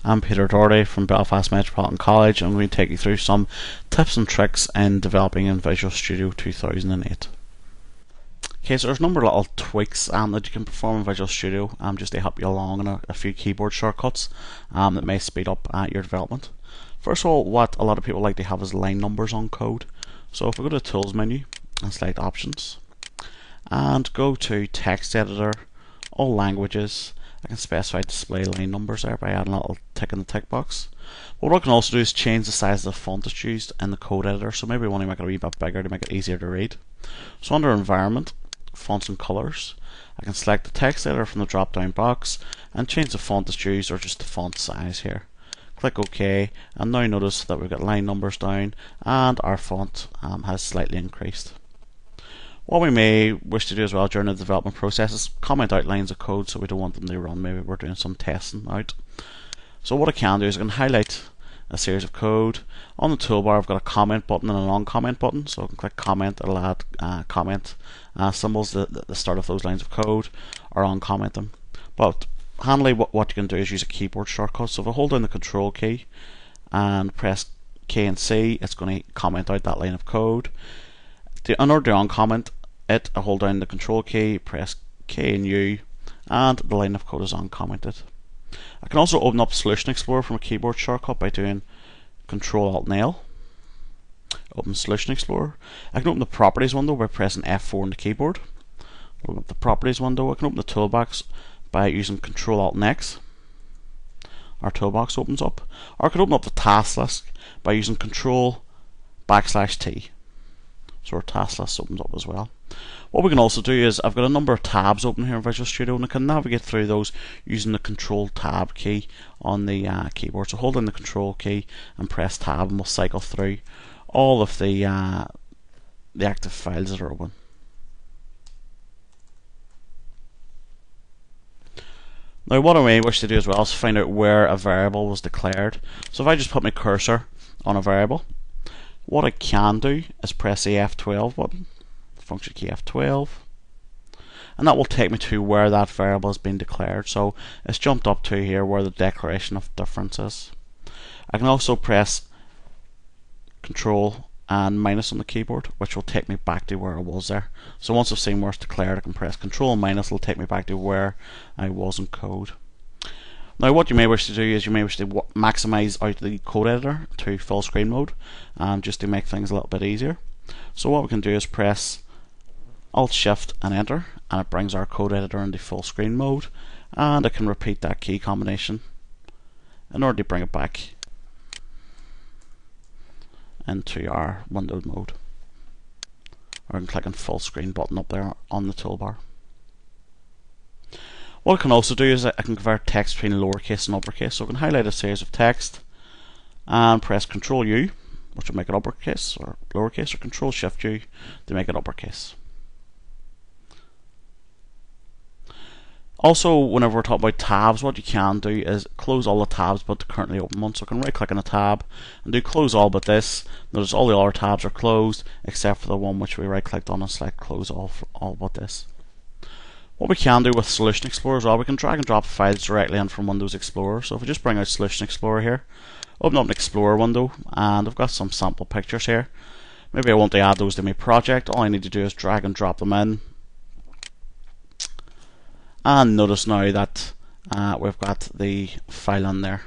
I'm Peter Doherty from Belfast Metropolitan College, and I'm going to take you through some tips and tricks in developing in Visual Studio 2008. Okay, so there's a number of little tweaks that you can perform in Visual Studio just to help you along in a few keyboard shortcuts that may speed up your development. First of all, what a lot of people like to have is line numbers on code. So if we go to the Tools menu and select Options and go to Text Editor, All Languages, I can specify display line numbers there by adding a little tick in the tick box. But what I can also do is change the size of the font that's used in the code editor, so maybe I want to make it a wee bit bigger to make it easier to read. So under Environment, Fonts and Colors, I can select the text editor from the drop down box and change the font that's used or just the font size here. Click OK, and now notice that we've got line numbers down and our font has slightly increased. What we may wish to do as well during the development process is comment out lines of code so we don't want them to run. Maybe we're doing some testing out. So what I can do is I can highlight a series of code. On the toolbar I've got a comment button and a non-comment button, so I can click comment, it'll add comment symbols at the start of those lines of code or uncomment them. But handily what you can do is use a keyboard shortcut. So if I hold down the control key and press K and C, it's going to comment out that line of code. In order to uncomment it, I hold down the control key, press K and U, and the line of code is uncommented. I can also open up Solution Explorer from a keyboard shortcut by doing Control Alt Nail. Open Solution Explorer. I can open the Properties window by pressing F4 on the keyboard. Open up the Properties window. I can open the toolbox by using Control Alt X. Our toolbox opens up. Or I can open up the task list by using Control\T. So our task list opens up as well. What we can also do is I've got a number of tabs open here in Visual Studio, and I can navigate through those using the Control Tab key on the keyboard. So hold down the Control key and press Tab, and we'll cycle through all of the active files that are open. Now what I may wish to do as well is find out where a variable was declared. So if I just put my cursor on a variable, what I can do is press the F12 button, function key F12, and that will take me to where that variable has been declared. So it's jumped up to here where the declaration of difference is. I can also press Control and minus on the keyboard, which will take me back to where I was there. So once I've seen where it's declared, I can press Control and minus, it'll take me back to where I was in code. Now what you may wish to do is you may wish to maximize out the code editor to full screen mode, just to make things a little bit easier. So what we can do is press Alt Shift and Enter, and it brings our code editor into full screen mode, and I can repeat that key combination in order to bring it back into our windowed mode. Or I can click on full screen button up there on the toolbar. What I can also do is I can convert text between lowercase and uppercase. So I can highlight a series of text and press Control U, which will make it uppercase or lowercase, or Control Shift U to make it uppercase. Also, whenever we're talking about tabs, what you can do is close all the tabs but the currently open one. So I can right click on a tab and do Close All but this. Notice all the other tabs are closed except for the one which we right clicked on and select Close All but this. What we can do with Solution Explorer as well, we can drag and drop files directly in from Windows Explorer. So if we just bring out Solution Explorer here, open up an Explorer window, and I've got some sample pictures here. Maybe I want to add those to my project. All I need to do is drag and drop them in. And notice now that we've got the file in there.